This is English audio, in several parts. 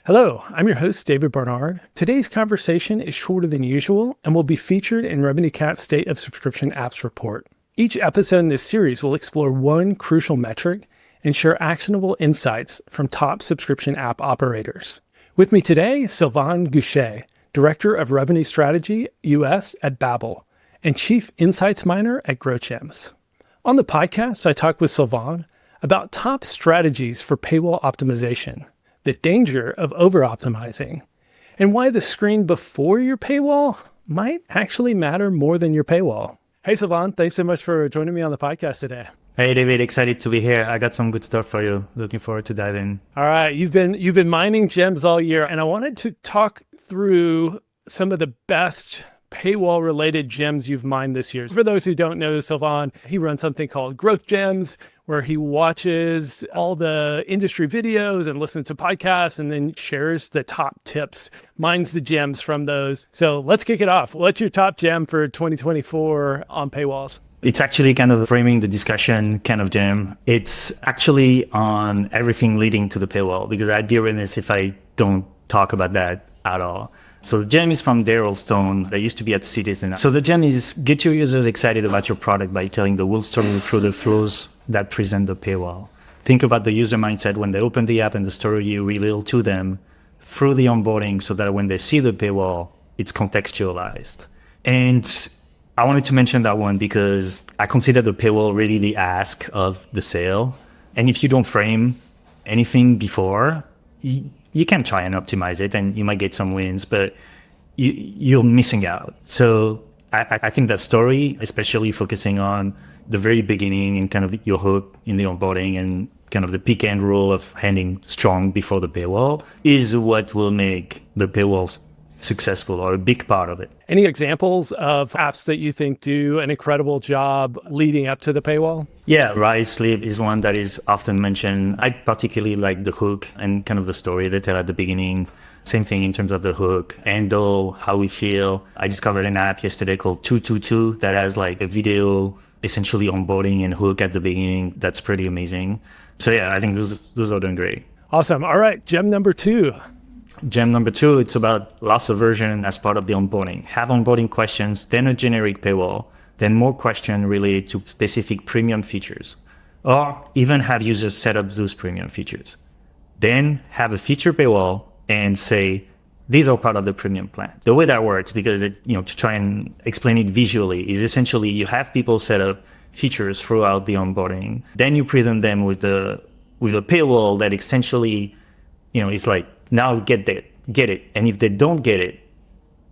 Hello, I'm your host, David Barnard. Today's conversation is shorter than usual and will be featured in RevenueCat's State of Subscription Apps report. Each episode in this series will explore one crucial metric and share actionable insights from top subscription app operators. With me today, Sylvain Gauchet, Director of Revenue Strategy US at Babbel and Chief Insights Miner at Gauchet. On the podcast, I talk with Sylvain about top strategies for paywall optimization, the danger of over-optimizing, and why the screen before your paywall might actually matter more than your paywall. Hey, Sylvain, thanks so much for joining me on the podcast today. Hey, David, excited to be here. I got some good stuff for you. Looking forward to dive in. All right, you've been mining gems all year, and I wanted to talk through some of the best paywall-related gems you've mined this year. For those who don't know Sylvain, he runs something called Growth Gems, where he watches all the industry videos and listens to podcasts and then shares the top tips, mines the gems from those. So let's kick it off. What's your top gem for 2024 on paywalls? It's actually kind of framing the discussion kind of gem. It's actually on everything leading to the paywall, because I'd be remiss if I don't talk about that at all. So the gem is from Daryl Stone that used to be at Citizen. So the gem is get your users excited about your product by telling the whole story through the flows that present the paywall. Think about the user mindset when they open the app and the story you reveal to them through the onboarding so that when they see the paywall, it's contextualized. And I wanted to mention that one because I consider the paywall really the ask of the sale. And if you don't frame anything before, you can try and optimize it and you might get some wins, but you're missing out. So I think that story, especially focusing on the very beginning and kind of your hook in the onboarding and kind of the pick and roll of handing strong before the paywall, is what will make the paywalls successful, or a big part of it. Any examples of apps that you think do an incredible job leading up to the paywall? Yeah, Rise Sleep is one that is often mentioned. I particularly like the hook and kind of the story they tell at the beginning. Same thing in terms of the hook, Endo, how we feel. I discovered an app yesterday called 222 that has like a video, essentially onboarding and hook at the beginning. That's pretty amazing. So yeah, I think those are doing great. Awesome. All right, gem number 2. Gem number 2, it's about loss aversion as part of the onboarding. Have onboarding questions, then a generic paywall, then more questions related to specific premium features, or even have users set up those premium features. Then have a feature paywall and say, these are part of the premium plan. The way that works, because to try and explain it visually, is essentially you have people set up features throughout the onboarding. Then you present them with a paywall that essentially, it's like, now get it. And if they don't get it,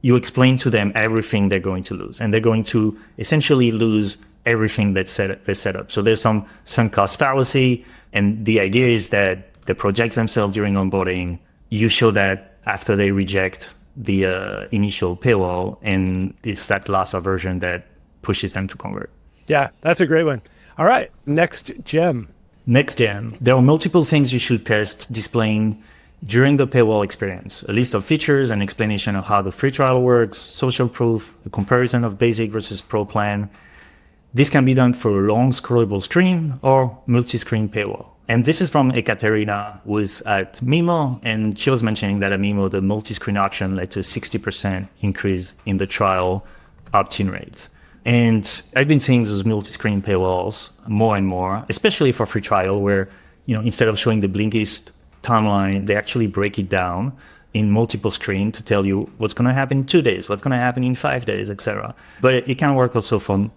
you explain to them everything they're going to lose. And they're going to essentially lose everything they set up. So there's some sunk cost fallacy. And the idea is that they project themselves during onboarding. You show that after they reject the initial paywall, and it's that loss aversion that pushes them to convert. Yeah, that's a great one. All right, next gem. There are multiple things you should test displaying during the paywall experience: a list of features, an explanation of how the free trial works, social proof, a comparison of basic versus pro plan. This can be done for a long scrollable screen or multi-screen paywall. And this is from Ekaterina, who is at Mimo, and she was mentioning that at Mimo, the multi-screen option led to a 60% increase in the trial opt-in rate. And I've been seeing those multi-screen paywalls more and more, especially for free trial, where instead of showing the Blinkist timeline, they actually break it down in multiple screens to tell you what's going to happen in 2 days, what's going to happen in 5 days, etc. But it can work also for,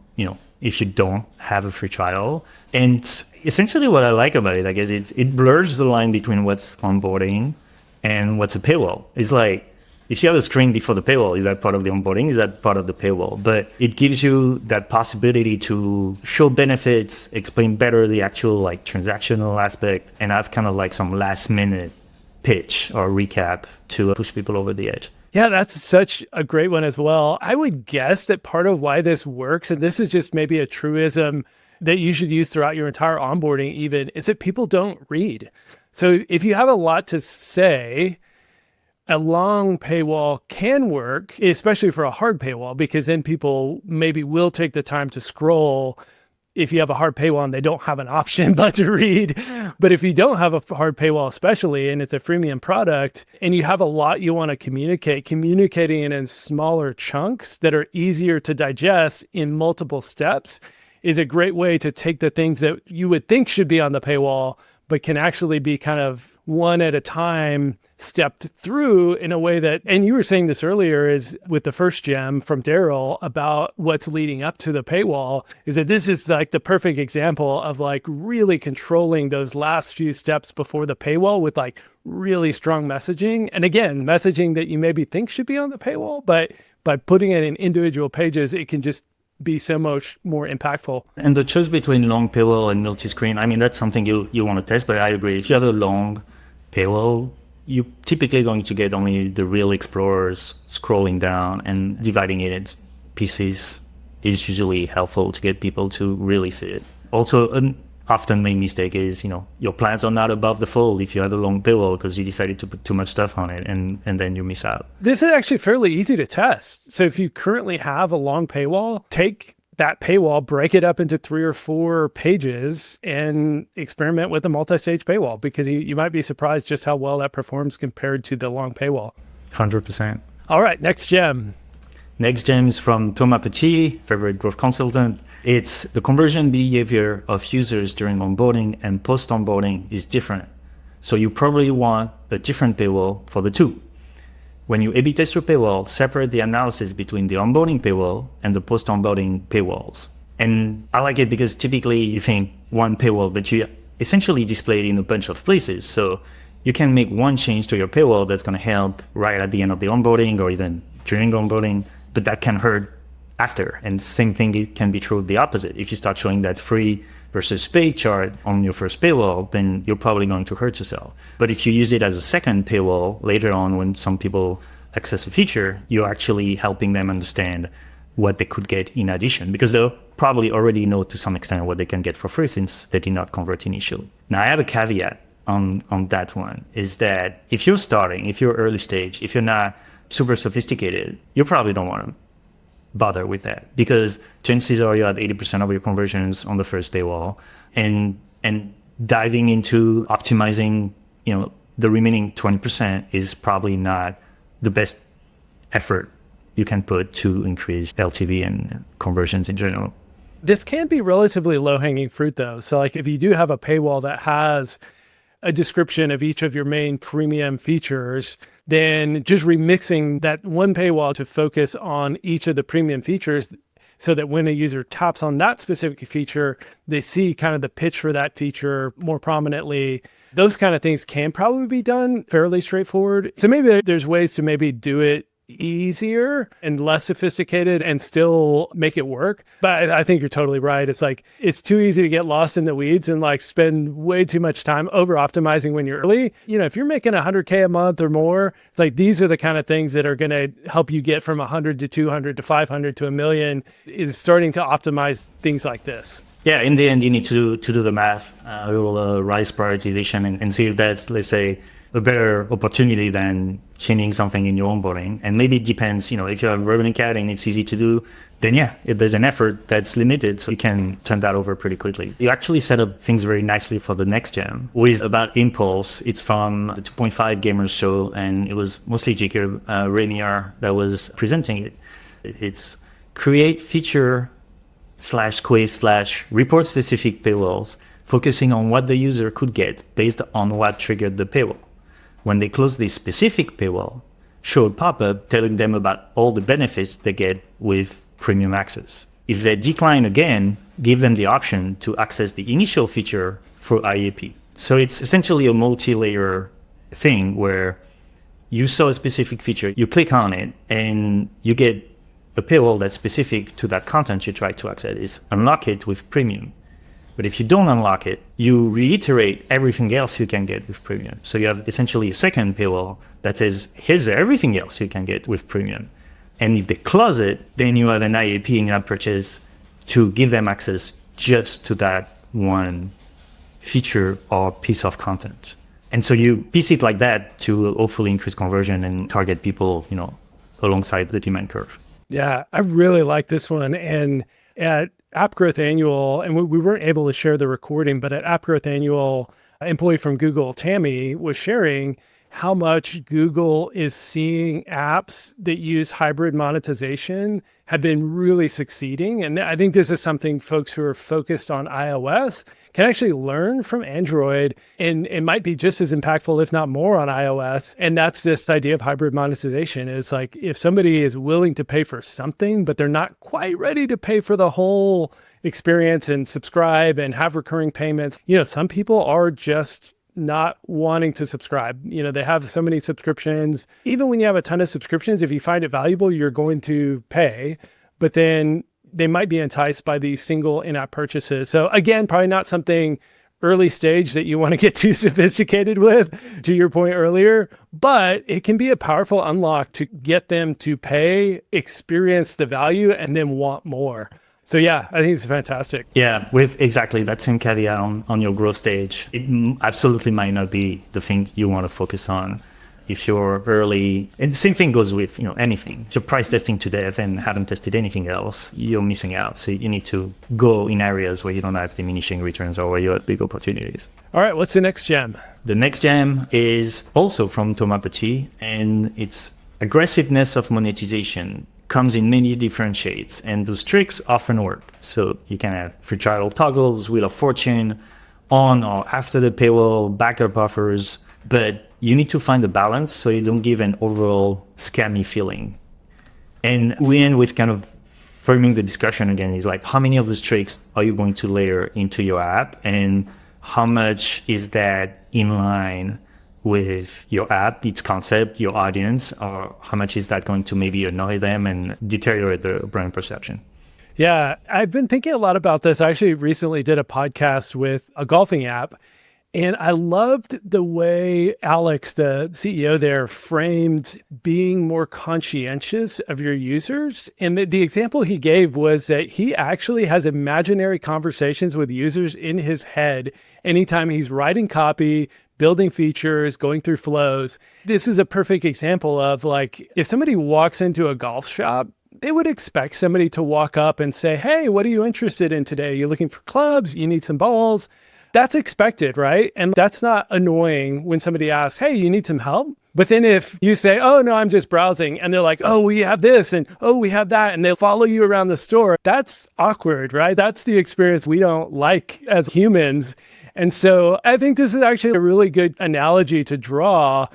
if you don't have a free trial. And essentially what I like about it, I guess, it blurs the line between what's onboarding and what's a paywall. It's like, if you have a screen before the paywall, is that part of the onboarding? Is that part of the paywall? But it gives you that possibility to show benefits, explain better the actual transactional aspect, and have kind of some last minute pitch or recap to push people over the edge. Yeah, that's such a great one as well. I would guess that part of why this works, and this is just maybe a truism that you should use throughout your entire onboarding even, is that people don't read. So if you have a lot to say, a long paywall can work, especially for a hard paywall, because then people maybe will take the time to scroll if you have a hard paywall and they don't have an option but to read. But if you don't have a hard paywall, especially, and it's a freemium product, and you have a lot you want to communicating it in smaller chunks that are easier to digest in multiple steps is a great way to take the things that you would think should be on the paywall, but can actually be kind of one at a time stepped through in a way that, and you were saying this earlier, is with the first gem from Daryl about what's leading up to the paywall, is that this is like the perfect example of like really controlling those last few steps before the paywall with like really strong messaging. And again, messaging that you maybe think should be on the paywall, but by putting it in individual pages, it can just be so much more impactful. And the choice between long paywall and multi-screen, I mean, that's something you want to test, but I agree. If you have a long paywall, you're typically going to get only the real explorers scrolling down, and dividing it into pieces is usually helpful to get people to really see it. Also, an often made mistake is, your plans are not above the fold if you have a long paywall because you decided to put too much stuff on it, and then you miss out. This is actually fairly easy to test. So if you currently have a long paywall, take that paywall, break it up into 3 or 4 pages, and experiment with a multi-stage paywall, because you might be surprised just how well that performs compared to the long paywall. 100%. All right, next gem. Next gem is from Thomas Petit, favorite growth consultant. It's the conversion behavior of users during onboarding and post-onboarding is different. So you probably want a different paywall for the two. When you A/B test your paywall, separate the analysis between the onboarding paywall and the post-onboarding paywalls. And I like it because typically you think one paywall, but you essentially display it in a bunch of places. So you can make one change to your paywall that's going to help right at the end of the onboarding or even during onboarding, but that can hurt after. And same thing, it can be true of the opposite. If you start showing that free versus paid chart on your first paywall, then you're probably going to hurt yourself. But if you use it as a second paywall later on when some people access a feature, you're actually helping them understand what they could get in addition, because they'll probably already know to some extent what they can get for free since they did not convert initially. Now, I have a caveat on that one, is that if you're starting, if you're early stage, if you're not super sophisticated, you probably don't want to bother with that, because chances are you have 80% of your conversions on the first paywall, and diving into optimizing, the remaining 20% is probably not the best effort you can put to increase LTV and conversions in general. This can be relatively low-hanging fruit though. So like if you do have a paywall that has a description of each of your main premium features, then just remixing that one paywall to focus on each of the premium features so that when a user taps on that specific feature, they see kind of the pitch for that feature more prominently. Those kind of things can probably be done fairly straightforward. So maybe there's ways to maybe do it easier and less sophisticated and still make it work. But I think you're totally right. It's like, it's too easy to get lost in the weeds and like spend way too much time over optimizing when you're early. If you're making 100K a month or more, it's like, these are the kind of things that are going to help you get from 100 to 200 to 500 to a million, is starting to optimize things like this. Yeah, in the end, you need to do the math, rise prioritization and see if that's, let's say, a better opportunity than changing something in your onboarding. And maybe it depends, if you have RevenueCat and it's easy to do, then yeah, if there's an effort that's limited, so you can turn that over pretty quickly. You actually set up things very nicely for the next gem, with about Impulse. It's from the 2.5 Gamers Show, and it was mostly Jacob Rainier that was presenting it. It's create feature /quiz/ report specific paywalls, focusing on what the user could get based on what triggered the paywall. When they close this specific paywall, show a pop-up telling them about all the benefits they get with premium access. If they decline again, give them the option to access the initial feature for IAP. So it's essentially a multi-layer thing where you saw a specific feature, you click on it, and you get a paywall that's specific to that content you try to access. Is unlock it with premium. But if you don't unlock it, you reiterate everything else you can get with premium. So you have essentially a second paywall that says, here's everything else you can get with premium. And if they close it, then you have an IAP in app purchase to give them access just to that one feature or piece of content. And so you piece it like that to hopefully increase conversion and target people, alongside the demand curve. Yeah, I really like this one. And at App Growth Annual, and we weren't able to share the recording, but at App Growth Annual, an employee from Google, Tammy, was sharing how much Google is seeing apps that use hybrid monetization have been really succeeding. And I think this is something folks who are focused on iOS can actually learn from Android, and it might be just as impactful, if not more, on iOS. And that's this idea of hybrid monetization. Is like, if somebody is willing to pay for something, but they're not quite ready to pay for the whole experience and subscribe and have recurring payments, some people are just not wanting to subscribe. They have so many subscriptions. Even when you have a ton of subscriptions, if you find it valuable, you're going to pay, but then they might be enticed by these single in-app purchases. So again, probably not something early stage that you want to get too sophisticated with, to your point earlier, but it can be a powerful unlock to get them to pay, experience the value, and then want more. So yeah, I think it's fantastic. Yeah, with exactly that same caveat on your growth stage, it absolutely might not be the thing you want to focus on if you're early. And the same thing goes with anything. If you're price testing to death and haven't tested anything else, you're missing out. So you need to go in areas where you don't have diminishing returns or where you have big opportunities. All right, what's the next gem? The next gem is also from Thomas Petit, and it's aggressiveness of monetization comes in many different shades, and those tricks often work. So you can have free trial toggles, Wheel of Fortune, on or after the paywall, backup offers, but you need to find a balance so you don't give an overall scammy feeling. And we end with kind of framing the discussion again, is like, how many of those tricks are you going to layer into your app, and how much is that in line with your app, its concept, your audience, or how much is that going to maybe annoy them and deteriorate their brand perception? Yeah, I've been thinking a lot about this. I actually recently did a podcast with a golfing app, and I loved the way Alex, the CEO there, framed being more conscientious of your users. And the example he gave was that he actually has imaginary conversations with users in his head anytime he's writing copy, building features, going through flows. This is a perfect example of, like, if somebody walks into a golf shop, they would expect somebody to walk up and say, hey, what are you interested in today? You looking for clubs? You need some balls? That's expected, right? And that's not annoying when somebody asks, hey, you need some help? But then if you say, oh, no, I'm just browsing, and they're like, oh, we have this, and oh, we have that, and they'll follow you around the store, that's awkward, right? That's the experience we don't like as humans. And so I think this is actually a really good analogy to draw.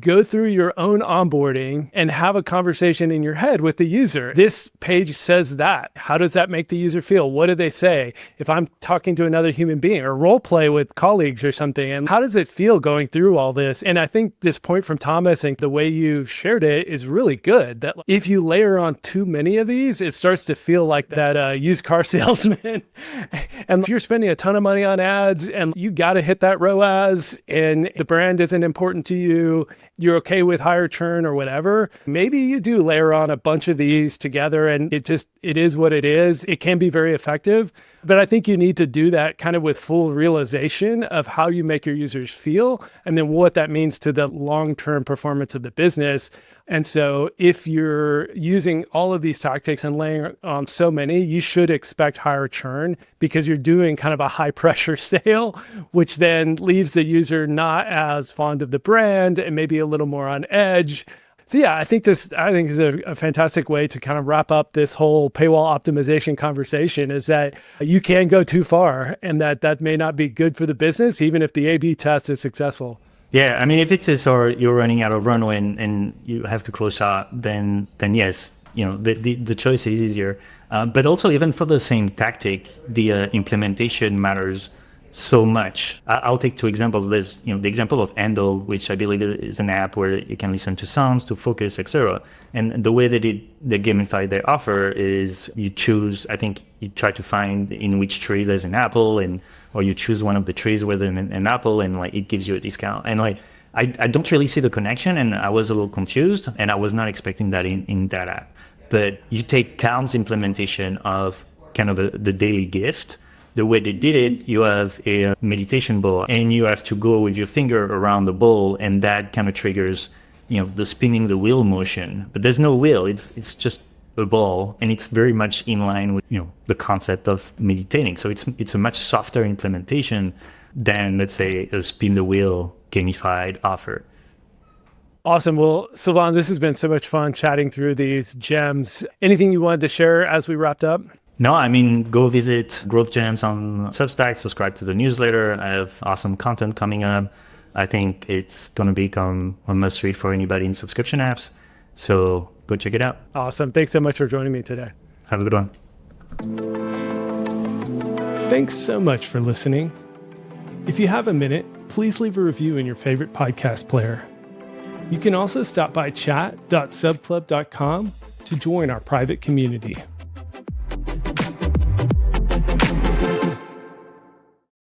Go through your own onboarding and have a conversation in your head with the user. This page says that. How does that make the user feel? What do they say? If I'm talking to another human being, or role play with colleagues or something, and how does it feel going through all this? And I think this point from Thomas and the way you shared it is really good, that if you layer on too many of these, it starts to feel like that used car salesman. And if you're spending a ton of money on ads and you got to hit that ROAS and the brand isn't important to you, you're okay with higher churn or whatever, maybe you do layer on a bunch of these together, and it is what it is. It can be very effective, but I think you need to do that kind of with full realization of how you make your users feel, and then what that means to the long-term performance of the business. And so if you're using all of these tactics and laying on so many, you should expect higher churn, because you're doing kind of a high pressure sale, which then leaves the user not as fond of the brand and maybe a little more on edge. So yeah, I think is a fantastic way to kind of wrap up this whole paywall optimization conversation, is that you can go too far, and that may not be good for the business, even if the A/B test is successful. Yeah, I mean, if it's or you're running out of runway and you have to close shop, then yes, the choice is easier. But also, even for the same tactic, the implementation matters so much. I'll take two examples. There's the example of Handle, which I believe is an app where you can listen to sounds, to focus, etc. And the way that they gamify their offer is you choose. I think you try to find in which tree there's an apple, or you choose one of the trees with an apple, and like it gives you a discount. And like I don't really see the connection, and I was a little confused, and I was not expecting that in that app. But you take Calm's implementation of kind of the daily gift. The way they did it, you have a meditation bowl, and you have to go with your finger around the bowl, and that kind of triggers, the spinning the wheel motion. But there's no wheel. It's just a ball, and it's very much in line with the concept of meditating. So it's a much softer implementation than, let's say, a spin the wheel gamified offer. Awesome. Well, Sylvain, this has been so much fun chatting through these gems. Anything you wanted to share as we wrapped up? No, I mean, go visit Growth Gems on Substack, subscribe to the newsletter. I have awesome content coming up. I think it's going to become a must read for anybody in subscription apps. So go check it out. Awesome. Thanks so much for joining me today. Have a good one. Thanks so much for listening. If you have a minute, please leave a review in your favorite podcast player. You can also stop by chat.subclub.com to join our private community.